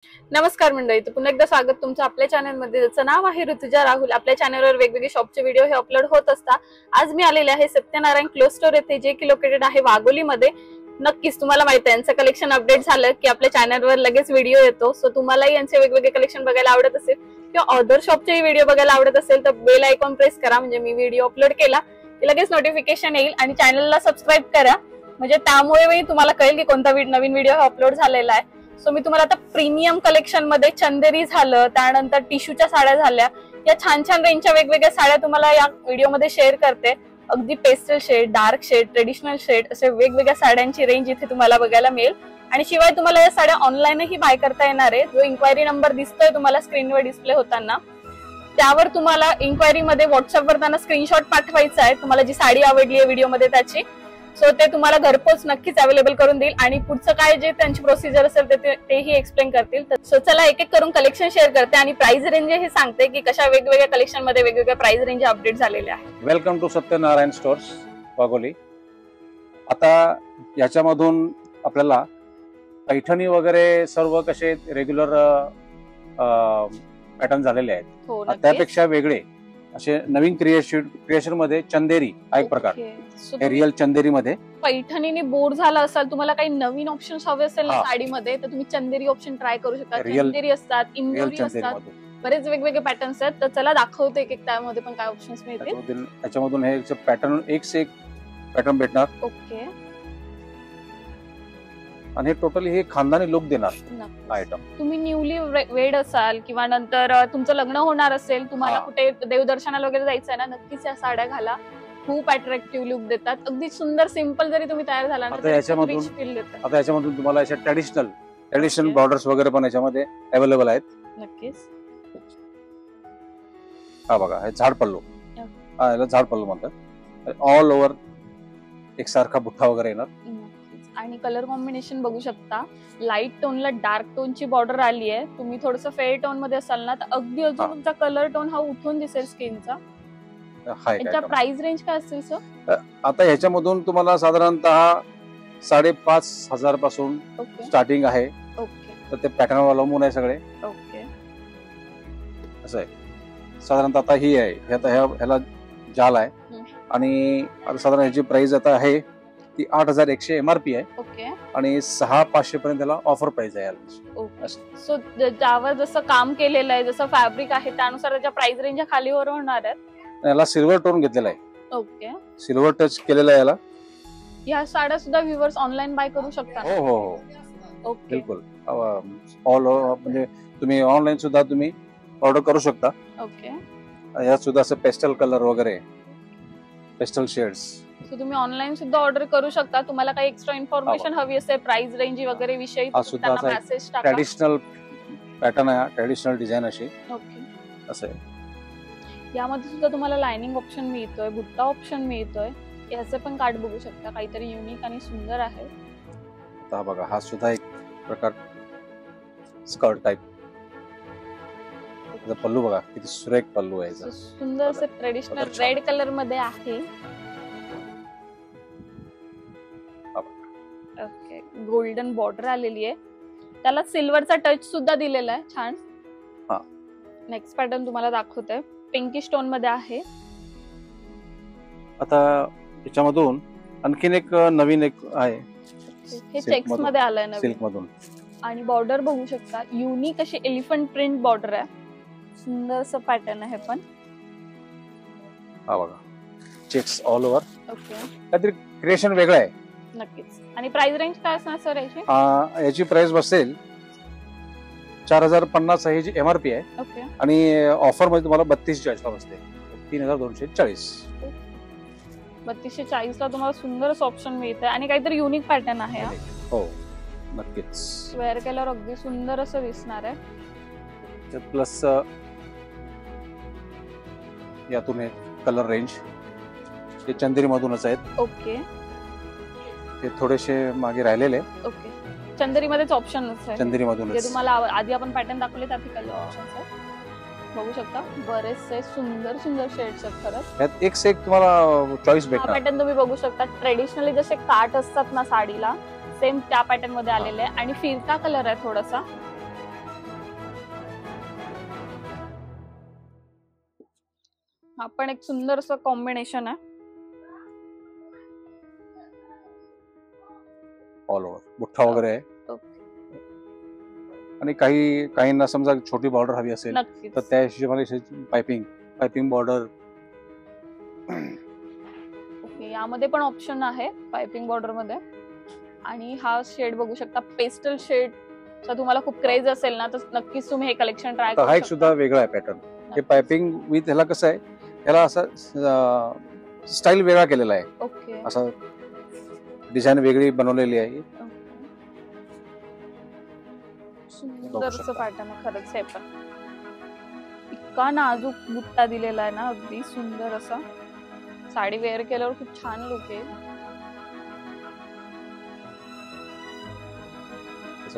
नमस्कार मंडळी, तर पुन्हा एकदा स्वागत तुमचं आपल्या चॅनलमध्ये, ज्याचं नाव आहे ऋतुजा राहुल। आपल्या चॅनलवर वेगवेगळे शॉपचे व्हिडिओ हे अपलोड होत असतात। आज मी आलेले आहे सत्यनारायण क्लोथ स्टोर येथे, जे की लोकेटेड आहे वाघोलीमध्ये। नक्कीच तुम्हाला माहिती आहे यांचं कलेक्शन अपडेट झालं की आपल्या चॅनलवर लगेच व्हिडिओ येतो। सो तुम्हालाही यांचे वेगवेगळे कलेक्शन बघायला आवडत असेल किंवा अदर शॉपचे व्हिडिओ बघायला आवडत असेल तर बेल आयकॉन प्रेस करा, म्हणजे मी व्हिडिओ अपलोड केला की लगेच नोटिफिकेशन येईल। आणि चॅनलला सबस्क्राईब करा, म्हणजे त्यामुळे तुम्हाला कळेल की कोणता नवीन व्हिडिओ अपलोड झालेला आहे। सो मी तुम्हाला आता प्रीमियम कलेक्शन मध्ये चंदेरी झालं, त्यानंतर टिश्यूच्या साड्या झाल्या, या छान छान रेंजच्या वेगवेगळ्या साड्या तुम्हाला या व्हिडिओमध्ये शेअर करते। अगदी pastel shade, dark shade, traditional shade असे वेगवेगळ्या साड्यांची रेंज इथे तुम्हाला बघायला मिळेल। आणि शिवाय तुम्हाला या साड्या ऑनलाईनही बाय करता येणार आहे। जो इन्क्वायरी नंबर दिसतोय तुम्हाला स्क्रीनवर डिस्प्ले होताना, त्यावर तुम्हाला इन्क्वायरी मध्ये व्हॉट्सअपवर त्यांना स्क्रीनशॉट पाठवायचा आहे तुम्हाला जी साडी आवडली आहे व्हिडिओमध्ये त्याची। सो ते तुम्हाला घरपोच नक्कीच अवेलेबल करून देईल आणि पुढचं काय जे त्यांची प्रोसिजर असेल तेही एक्सप्लेन करतील। सो चला एक एक करून कलेक्शन शेअर करते आणि प्राइस रेंज हे सांगते की कशा वेगवेगळ्या कलेक्शन मध्ये वेगवेगळ्या प्राइस रेंज अपडेट झालेले आहे। Welcome to Satyanarayan stores Wagholi. आता याच्यामधून आपल्याला पैठणी वगैरे सर्व कसे रेग्युलर पॅटर्न झालेले आहेत, त्यापेक्षा वेगळे असे नवीन क्रिएशन मध्ये चंदेरी हा एक प्रकार, रिअल चंदेरी मध्ये। पैठणीने बोर झाला असाल, तुम्हाला काही नवीन ऑप्शन हवे असेल ना साडीमध्ये, तर तुम्ही चंदेरी ऑप्शन ट्राय करू शकता। चंदेरी असतात, इंदोरी असतात, बरेच वेगवेगळे पॅटर्न्स आहेत। तर चला दाखवते की त्यामध्ये पण काय ऑप्शन्स मिळतील। त्याच्यामधून हे पॅटर्न एक से एक पॅटर्न भेटणार। ओके, आणि टोटली हे खानदानी लुक देणार आयटम। तुम्ही न्यूली वेड असाल किंवा नंतर तुमचं लग्न होणार असेल, तुम्हाला कुठे देवदर्शनाला वगैरे जायचं आहे ना, नक्कीच या साड्या घाला। खूप अट्रॅक्टिव्ह लुक देतात, अगदी सुंदर सिंपल जरी तुम्ही तयार झाला ना आता याच्यामधून तुम्हाला अशा ट्रेडिशनल बॉर्डर्स वगैरे पण याच्यामध्ये अवेलेबल आहेत। नक्कीच हा बघा, हे झाड पल्लू, हा याला झाड पल्लू म्हणतात। ऑल ओव्हर एक सारखा बुट्टा वगैरे येणार आणि कलर कॉम्बिनेशन बघू शकता। लाईट टोनला डार्क टोनची बॉर्डर आली आहे। तुम्ही थोडस फेअर टोन मध्ये असाल ना तर अगदी अजून तुमचा कलर टोन हा उठून दिसेल स्किनचा। याच्या प्राइस रेंज काय असेल सर? आता ह्याच्यामधून तुम्हाला साधारणतः 5,500 पासून स्टार्टिंग आहे। तर ते पॅटर्न अवलंबून आहे सगळे। ओके, असं आहे साधारणतः। आता ही आहे, आता ह्याला जाल आहे आणि आता साधारण ह्याची प्राइस आता आहे ती 8,100 MRP आहे। ओके, आणि 6,500 पर्यंत त्याला ऑफर प्राइस आहे। सो ज्यावर जसं काम केलेलं आहे, जसं फॅब्रिक आहे, त्यानुसार त्याच्या प्राइस रेंज खालीवर होणार आहेत। याला सिल्वर टोन घेतलेला आहे। ओके, सिल्वर टच केलेला आहे याला। या साड्या सुद्धा व्ह्यूअर्स ऑनलाईन बाय करू शकता। हो हो हो, ओके, बिलकुल। ऑल म्हणजे तुम्ही ऑनलाईन सुद्धा तुम्ही ऑर्डर करू शकता। ओके, यात सुद्धा असं पेस्टल कलर वगैरे, पेस्टल शेड्स, सो तुम्ही ऑनलाईन सुद्धा ऑर्डर करू शकता। तुम्हाला काही एक्स्ट्रा इन्फॉर्मेशन हवी असेल प्राइस रेंज वगैरे विषयी, त्यांना मेसेज टाका। ट्रेडिशनल पॅटर्न आहे, ट्रेडिशनल डिझाइन अशी। ओके, असं आहे। यामध्ये सुद्धा तुम्हाला लाइनिंग ऑप्शन मिळतोय, बुट्टा ऑप्शन मिळतोय। याचे पण कार्ड बघू शकता, काहीतरी युनिक आणि सुंदर आहे। आता बघा, हा सुद्धा एक प्रकार स्कर्ट टाइप। पल्लू बघा, किती सुरेख पल्लू आहे, सुंदर असे ट्रेडिशनल रेड कलर मध्ये आहे। ओके, गोल्डन बॉर्डर आलेली आहे, त्याला सिल्वरचा टच सुद्धा दिलेला आहे, छान। नेक्स्ट पॅटर्न तुम्हाला दाखवते, पिंकी स्टोन मध्ये आहे। आता याच्यामधून आणखीन एक नवीन एक आहे, हे चेक्स मध्ये आलंय नवीन, सिल्क मधून। आणि बॉर्डर बघू शकता, युनिक अशी एलिफंट प्रिंट बॉर्डर आहे, सुंदर असं पॅटर्न आहे पण। हा बघा, चेक्स ऑल ओव्हर। ओके, काहीतरी क्रिएशन वेगळं आहे। नक्कीच। आणि प्राइस रेंज काय असणार सर याची? याची प्राइस बसेल 4,050 ही जी MRP आहे। ओके, आणि ऑफर मध्ये तुम्हाला 3240 ला बसते, 3,240। 3240 ला तुम्हाला सुंदर असं ऑप्शन मिळतंय आणि काहीतरी युनिक पॅटर्न आहे। हो नक्कीच, वेअर केल्यावर अगदी सुंदर असं दिसणार आहे। प्लस यातून कलर रेंज हे चंदेरी मधूनच आहेत। ओके, ते थोडेसे मागे राहिलेले। ओके, चंदेरी मध्येच ऑप्शन आहे, चंदेरी मधून जे तुम्हाला आधी आपण पॅटर्न दाखवले त्यात कलर ऑप्शन्स आहेत, बघू शकता। बरेचसे सुंदर सुंदर शेड्स आहेत खरंच, यात एक से एक तुम्हाला चॉईस भेटणार। पॅटर्न तुम्ही बघू शकता, ट्रेडिशनली जसे काट असतात ना साडीला, सेम त्या पॅटर्न मध्ये आलेले आहे आणि फिरता कलर आहे थोडासा। हा पण एक सुंदर असं कॉम्बिनेशन आहे. ऑल ओव्हर बुठ्ठा वगैरे आहे. ओके. आणि काहींना समजा छोटी बॉर्डर हवी असेल नक्कीच. तर त्या हिशोबाने पायपिंग बॉर्डर. ओके, यामध्ये पण ऑप्शन आहे पायपिंग बॉर्डर मध्ये. आणि हा शेड बघू शकता, पेस्टल शेड चा तुम्हाला खूप क्रेज असेल ना तर नक्कीच तुम्ही हे कलेक्शन ट्राय करू हा एक शकता. सुद्धा वेगळा आहे पॅटर्न. हे पायपिंग विथ ह्याला कसं आहे, ह्याला असं स्टाईल वेगळा केलेला आहे. ओके. असं डिझाईन वेगळी बनवलेली आहे. सुंदर असं पॅटर्न आहे खरंच. हे पण इतका नाजूक बुट्टा दिलेला आहे ना, अगदी सुंदर असा. साडी वेअर केल्यावर खूप छान लुक आहे.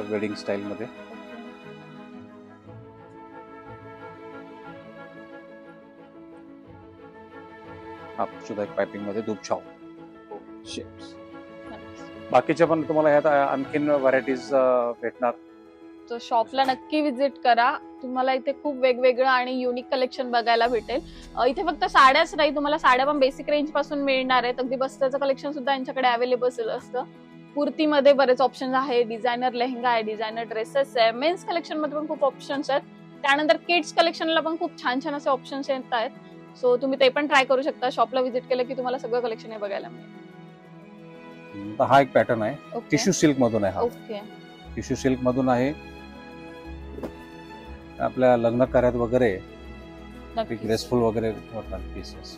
वेडिंग स्टाईल मध्ये. हा सुद्धा एक पायपिंग मध्ये दुपछाव शेप्स. बाकीच्या पण तुम्हाला ह्यात आणखीन व्हरायटीज भेटणार. तर शॉपला नक्की विजिट करा. तुम्हाला इथे खूप वेगवेगळं आणि युनिक कलेक्शन बघायला भेटेल. इथे फक्त साड्याच नाही, तुम्हाला साड्या पण बेसिक रेंज पासून मिळणार आहेत. अगदी बस्त्याचं कलेक्शन सुद्धा यांच्याकडे अवेलेबल असतं. कुर्तीमध्ये बरेच ऑप्शन्स आहे, डिझायनर लेहंगा आहे, डिझायनर ड्रेसेस आहे, मेन्स कलेक्शन मध्ये पण खूप ऑप्शन्स आहेत. त्यानंतर किड्स कलेक्शनला पण खूप छान छान असे ऑप्शन्स येत आहेत. सो तुम्ही ते पण ट्राय करू शकता. शॉपला विजिट केलं की तुम्हाला सगळं कलेक्शन हे बघायला मिळेल. हा एक पॅटर्न आहे, टिश्यू सिल्क मधून आहे. हा ओके. टिश्यू सिल्क मधून आहे. आपल्या लग्न कार्यात वगैरे ग्रेसफुल वगैरे पीसेस.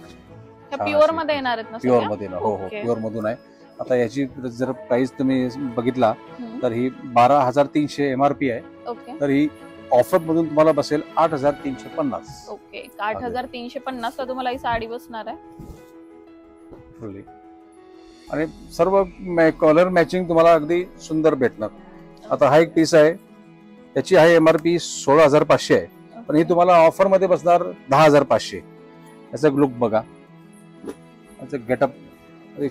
प्युअर मध्ये येणार आहेत ना? प्युअर मध्ये ना. हो हो, प्युअर मधून आहे. आता याची जर प्राइस तुम्ही बघितला तर ही 12,300 MRP आहे. ओके. तर ही ऑफर मधून तुम्हाला बसेल 8,350. ओके. 8,350 ला तुम्हाला ही साडी बसणार आहे. फुल्ली. आणि सर्व कलर मॅचिंग तुम्हाला अगदी सुंदर भेटणार. आता हा एक पीस आहे, त्याची आहे MRP 16,500 आहे. पण ही तुम्हाला ऑफर मध्ये बसणार 10,500. याचा लुक बघा, याचा गेटअप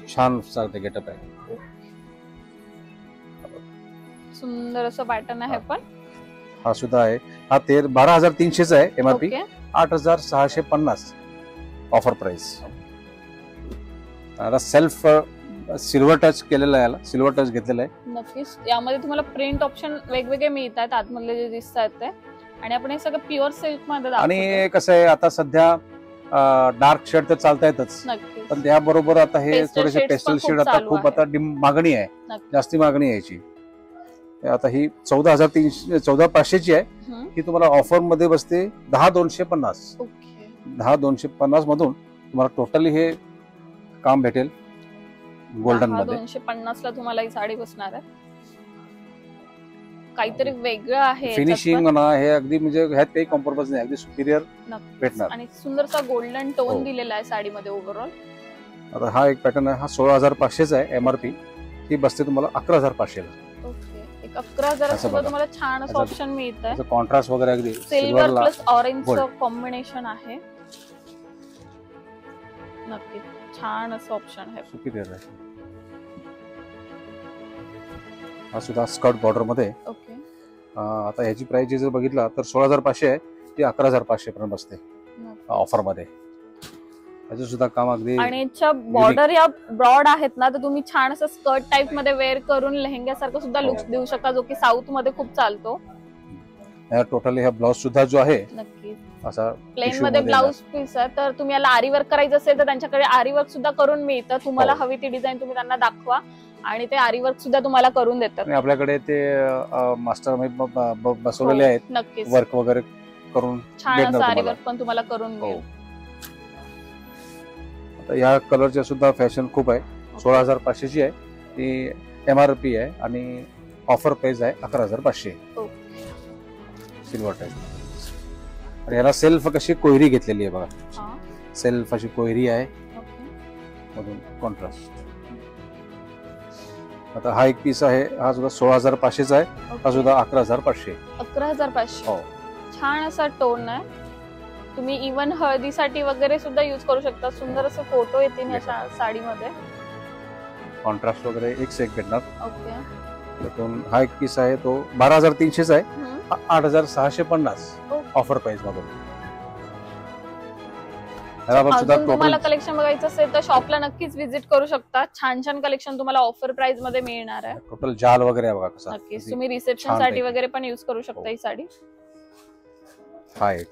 छान सांगते. गेटअप आहे सुंदर असं पॅटर्न आहे. पण हा सुद्धा आहे. हा 12,300 आहे MRP. 8,650 offer price. Self silver touch केलेला आहे, याला सिल्वर टच घेतलेला आहे. नक्कीच. यामध्ये तुम्हाला प्रिंट ऑप्शन वेगवेगळे मिळत आहेत आतमधले जे दिसत आहेत ते. आणि आपण हे सगळं प्युअर सिल्क मध्ये दाखवतो. आणि कसं आहे, आता सध्या डार्क शेड तर चालतायतच, पण त्याबरोबर आता हे थोडेसे पेस्टल शेड आता खूप आता मागणी आहे, जास्ती मागणी आहे याची. आता ही 14,500 ची आहे. ही तुम्हाला ऑफर मध्ये बसते 10,250. 10,250 मधून तुम्हाला टोटली हे काम भेटेल गोल्डन मध्ये. 250 ला तुम्हाला ही साडी बसणार आहे. काहीतरी वेगळं आहे. फिनिशिंग म्हणा, हे अगदी म्हणजे ह्यात काही कॉम्प्रोमाइज नाही, अगदी सुपिरियर भेटणार. आणि सुंदरसा गोल्डन टोन दिलेला आहे साडीमध्ये ओव्हरऑल. आता हा एक पॅटर्न आहे, हा 16,500 आहे MRP. ही बसते तुम्हाला 11,500 ला. ओके. एक 11,000 सुद्धा तुम्हाला छान असं ऑप्शन मिळत आहे. कॉन्ट्रास्ट वगैरे अगदी सिल्वर प्लस ऑरेंजचं कॉम्बिनेशन आहे. नक्की छान असं ऑप्शन आहे. सुपिरियर आहे. हा सुद्धा स्कर्ट बॉर्डर मध्ये. ओके. आता ह्याची प्राइस जर बघितला तर 16,500 आहे, ती 11,500 पर्यंत बसते ऑफर मध्ये. याचं सुद्धा काम अगदी. आणि याच्या बॉर्डर या ब्रॉड आहेत ना, तर तुम्ही छान असं स्कर्ट टाइप मध्ये वेअर करून लेहंग्यासारखं सुद्धा लुक देऊ शकता, जो की साऊथ मध्ये खूप चालतो. टोटली हा ब्लाउज सुद्धा जो आहे नक्कीच असा प्लेन मध्ये ब्लाउज पीस आहे. तर तुम्ही याला आरी वर्क करायचं असेल तर त्यांच्याकडे आरी वर्क सुद्धा करून मिळतं. तुम्हाला हवी ती डिझाईन तुम्ही त्यांना दाखवा आणि ते आरी वर्क सुद्धा तुम्हाला करून देतात. आणि आपल्याकडे ते मास्टर बसवलेले आहेत. नक्कीच वर्क वगैरे करून छान असं आरी वर्क पण तुम्हाला करून मिळेल. आता या कलरच्या सुद्धा फॅशन खूप आहे. 16,500 ची आहे ती MRP आहे आणि ऑफर प्राइस आहे 11,500. Silver type. आणि याला सेल्फ कशी कोयरी घेतलेली आहे बघा. सेल्फ अशी कोयरी आहे मधून कॉन्ट्रास्ट. आता हा एक पीस आहे, हा सुद्धा 16,500 चा आहे. हा सुद्धा 11,500. 11,500. हो. छान असा टोन आहे. तुम्ही इव्हन हळदीसाठी वगैरे सुद्धा युज करू शकता. सुंदर असे फोटो येतील या साडीमध्ये. कॉन्ट्रास्ट वगैरे एक से एक भेटणार. ओके. त्यातून हा एक पीस आहे तो 12,300 चा आहे. 8,650 ऑफर प्राइस मधून. तुम्हाला कलेक्शन बघायचं असेल तर शॉपला नक्कीच व्हिजिट करू शकता. छान छान कलेक्शन तुम्हाला ऑफर प्राइस मध्ये मिळणार आहे. टोटल जाल वगैरे बघा कसा. नक्कीच तुम्ही रिसेप्शन साठी वगैरे पण यूज करू शकता ही साडी. हा एक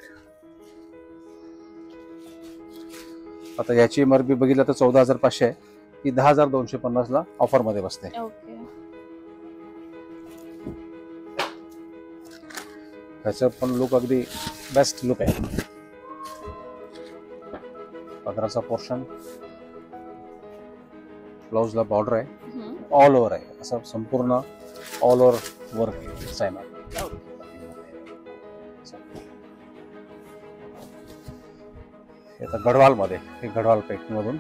आता याची एमआरपी बघितलं तर 14,500 आहे. ही 10,250 ला ऑफर मध्ये बसते. ओके. त्याचं पण लुक अगदी बेस्ट लुक आहे. पदराचा पोर्शन, ब्लाउज ला बॉर्डर आहे, ऑल ओव्हर आहे, असं संपूर्ण ऑल ओव्हर वर्क आहे. आता गढवाल मध्ये, हे गढवाल पॅकिंग मधून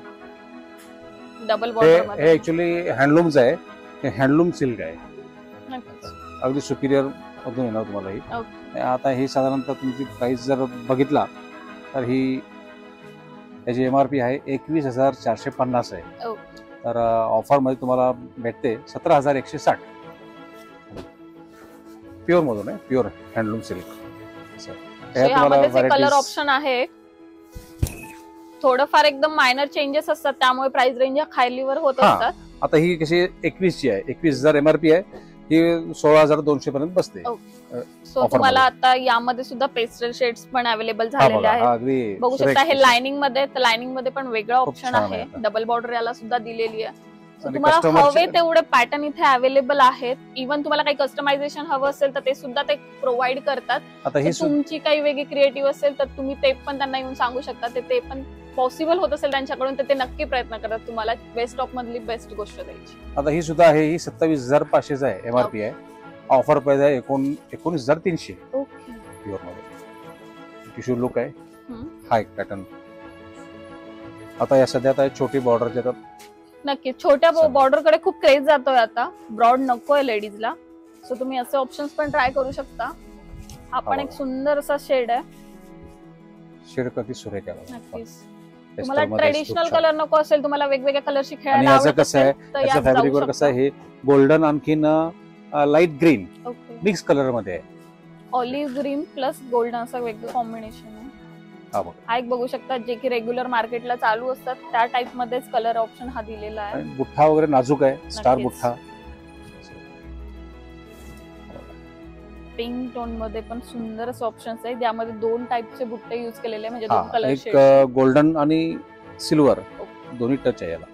डबल बॉर्डर मध्ये, हे ऍक्च्युअली हँडलूमच आहे. हे हँडलूम सिल्क आहे, अगदी सुपिरियर मधून येणार तुम्हाला ही. आता ही साधारणतः तुमची प्राइस जर बघितला तर ही त्याची एमआरपी आहे 21,450 आहे. तर ऑफर मध्ये तुम्हाला भेटते 17,160. प्युअर मधून आहे, pure handloom silk. Colour option आहे, थोडंफार एकदम मायनर चेंजेस असतात, त्यामुळे प्राइस रेंज खालीवर होत असतात. आता ही कशी 21 ची आहे, 21,000 एमआरपी आहे, ही 16,200 पर्यंत बसते. सो तुम्हाला आता यामध्ये सुद्धा पेस्टल शेड्स पण अवेलेबल झालेले आहेत. बघू शकता हे लाइनिंग मध्ये, तर लाइनिंग मध्ये पण वेगळा ऑप्शन आहे. डबल बॉर्डर याला सुद्धा दिलेली आहे. तुम्हाला हवे तेवढे पॅटर्न इथे अवेलेबल आहेत. इव्हन तुम्हाला काही कस्टमायझेशन हवं असेल तर ते सुद्धा ते प्रोव्हाइड करतात. तुमची काही वेगळी क्रिएटिव्ह असेल तर तुम्ही ते पण त्यांना येऊन सांगू शकता. ते पण पॉसिबल होत असेल त्यांच्याकडून तर ते नक्की प्रयत्न करतात तुम्हाला बेस्ट ऑफ मधली बेस्ट गोष्ट द्यायची. आता ही सुद्धा आहे, ही 27,500 आहे एमआरपी आहे. ऑफर प्राइस आहे 19,300 प्युअर मध्ये. टिश्यू लुक आहे, हा एक पॅटर्न. आता या सध्या आता छोटी बॉर्डर येतात. नक्की छोट्या बॉर्डर कडे खूप क्रेज जातोय आता, ब्रॉड नकोय लेडीजला. सो तुम्ही असे ऑप्शन्स पण ट्राय करू शकता. हा पण एक सुंदर असा शेड आहे. शेड कधी सुरेख आहे. नक्कीच तुम्हाला ट्रेडिशनल कलर नको असेल, तुम्हाला वेगवेगळ्या कलरशी खेळायला आवडत असेल तर याचं फॅब्रिक वर कसं आहे, गोल्डन आणखीन लाईट ग्रीन मिक्स कलर मध्ये आहे. ऑलिव्ह ग्रीन प्लस गोल्डन असं वेगळं कॉम्बिनेशन आहे. हा एक बघू शकता, जे की रेग्युलर मार्केटला चालू असतात त्या टाइप मध्येच कलर ऑप्शन हा दिलेला आहे. बुठ्ठा वगैरे नाजूक आहे, स्टार बुठ्ठा. पिंक टोन मध्ये पण सुंदर असे ऑप्शन्स आहेत. यामध्ये 2 टाइपचे बुट्टे यूज केलेले आहे, म्हणजे 2 कलर शेड. एक गोल्डन आणि सिल्वर दोन्ही टच आहे याला.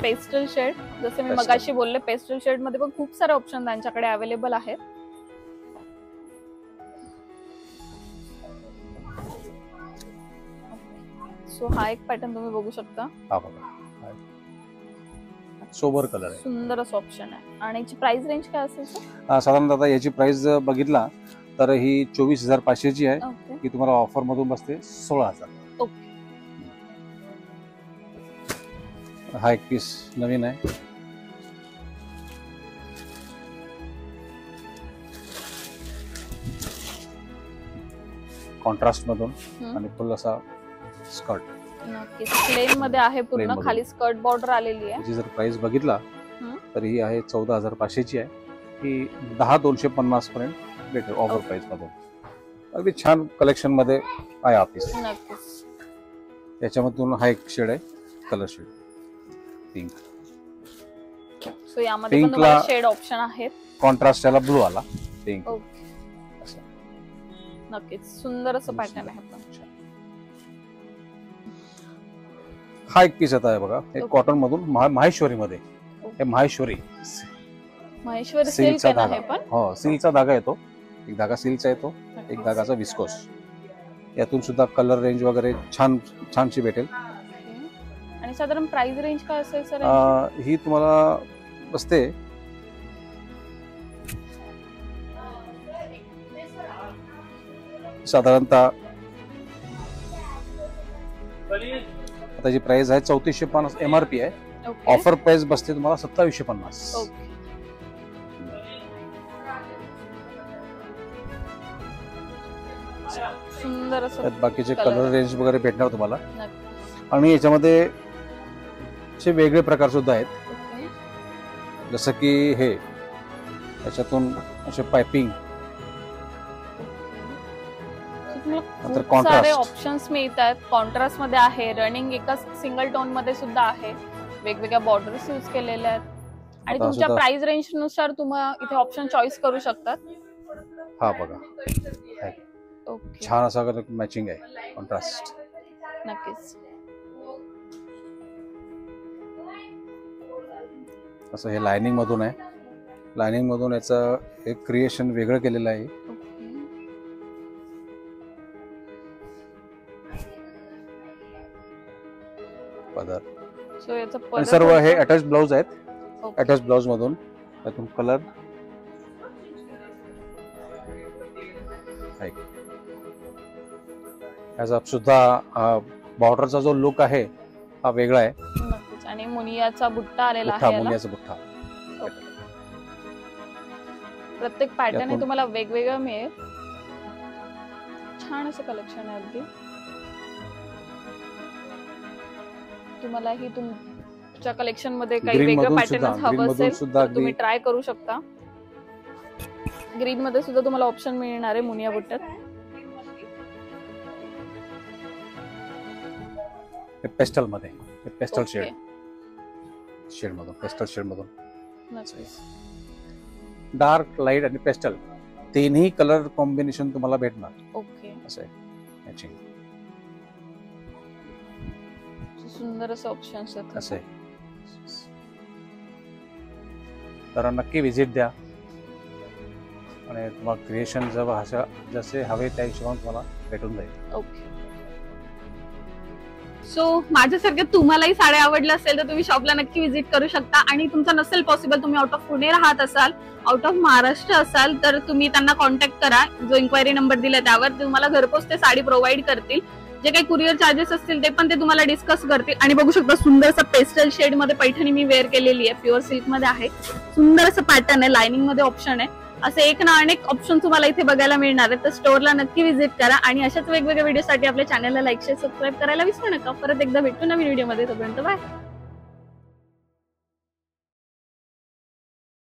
पेस्टल शेड, जसे मी मगाशी बोलले, पेस्टल शेड मध्ये पण खूप सारे ऑप्शन त्यांच्याकडे अवेलेबल आहेत. सो हा एक पॅटर्न तुम्ही बघू शकता. सोबर कलर आहे, सुंदर असं ऑप्शन आहे. आणि याची प्राइस रेंज काय असेल सर? साधारणतः आता याची प्राइस बघितला तर ही 24,500 ची आहे, की तुम्हाला ऑफर मधून बसते 16,000. हा एक पीस नवीन आहे. कॉन्ट्रास्ट मधून आणि फुल असा स्कर्ट. प्लेन मध्ये आहे, पूर्ण खाली स्कर्ट बॉर्डर आलेली आहे. जर प्राइस बघितला तर ही आहे 14,500 ची आहे. ही 10,250 पर्यंत भेटेल ऑफर प्राइस मध्ये. अगदी छान कलेक्शन मध्ये आहे हा पीस. याच्यामधून हा एक शेड आहे, कलर शेड पिंक. सो यामध्ये पण तुम्हाला शेड ऑप्शन आहेत. कॉन्ट्रास्ट याला ब्लू आला, पिंक. नक्कीच सुंदर असं पॅटर्न आहे. हा एक पीस आता आहे बघा, हे कॉटन मधून माहेश्वरी मध्ये. हे माहेश्वरी सिल्कचा धागा आहे पण. हो, सिल्कचा धागा येतो. एक धागा सिल्कचा येतो, एक धागाचा विस्कोस. यातून सुद्धा कलर रेंज वगैरे छान छानशी भेटेल. आणि साधारण प्राइस रेंज काय असेल सर? ही तुम्हाला बसते साधारणतः, त्याची प्राइस आहे 3450 एमआरपी आहे. ऑफर प्राइस बसते तुम्हाला 2750. सुंदर असं बाकीचे कलर रेंज वगैरे भेटणार तुम्हाला. आणि याच्यामध्ये वेगळे प्रकार सुद्धा आहेत, जसं की हे त्याच्यातून असे पायपिंग. खूप सारे ऑप्शन्स मिळतात. कॉन्ट्रास्ट मध्ये आहे, रनिंग एकाच सिंगल टोन मध्ये सुद्धा आहे, वेगवेगळ्या बॉर्डर्स यूज केलेल्या आहेत आणि तुमच्या प्राइस रेंज नुसार तुम्ही इथे ऑप्शन चॉईस करू शकतात. हा बघा, छान असा मॅचिंग आहे, कॉन्ट्रास्ट. नक्कीच. असं हे लाइनिंग मधून आहे, लाइनिंग मधून याचं एक क्रिएशन वेगळं केलेलं आहे. पदर सर्व हे अटॅच ब्लाउज आहेत. अटॅच ब्लाउज मधून त्यातून कलर याचा सुद्धा बॉर्डरचा जो लुक आहे हा वेगळा आहे. आणि मुनियाचा बुट्टा आलेला आहे. मुनियाचा बुट्टा. प्रत्येक पॅटर्न हे तुम्हाला वेगवेगळं मिळेल. छान असं कलेक्शन आहे. अगदी तुम्हाला ही तुमच्या कलेक्शन मध्ये काही वेगळं पॅटर्न हवं असेल तर तुम्ही ट्राय करू शकता. ग्रीन मध्ये सुद्धा तुम्हाला ऑप्शन मिळणार आहे मुनिया बुट्ट्यात. पेस्टल मध्ये, पेस्टल शेड मधून, पेस्टल शेड मधून डार्क, लाईट आणि पेस्टल तिन्ही कलर कॉम्बिनेशन तुम्हाला भेटणार. ओके. असं आहे मॅचिंग. सुंदर असं ऑप्शन्स आहेत. असं आहे. तर नक्की विजिट द्या आणि तुम्हाला क्रिएशन जसे हवे त्या हिशोबाने तुम्हाला भेटून जाईल. ओके. सो माझ्यासारख्या तुम्हालाही साड्या आवडल्या असेल तर तुम्ही शॉपला नक्की व्हिजिट करू शकता. आणि तुमचं नसेल पॉसिबल, तुम्ही आउट ऑफ पुणे राहत असाल, आउट ऑफ महाराष्ट्र असाल तर तुम्ही त्यांना कॉन्टॅक्ट करा. जो इन्क्वायरी नंबर दिला त्यावर तुम्हाला घरपोच ते साडी प्रोव्हाइड करतील. जे काही कुरिअर चार्जेस असतील ते पण ते तुम्हाला डिस्कस करतील. आणि बघू शकता सुंदरसा पेस्टल शेड मध्ये पैठणी मी वेअर केलेली आहे, प्युअर सिल्क मध्ये आहे. सुंदर असं पॅटर्न आहे, लाइनिंग मध्ये ऑप्शन आहे. असे एक ना अनेक ऑप्शन तुम्हाला इथे बघायला मिळणार आहे. तर स्टोअरला नक्की व्हिजिट करा आणि अशाच वेगवेगळ्या व्हिडिओसाठी आपल्या चॅनलला लाईक, शेअर, सबस्क्राईब करायला विसरू नका. परत एकदा भेटू नवीन व्हिडिओ मध्ये. तोपर्यंत बाय.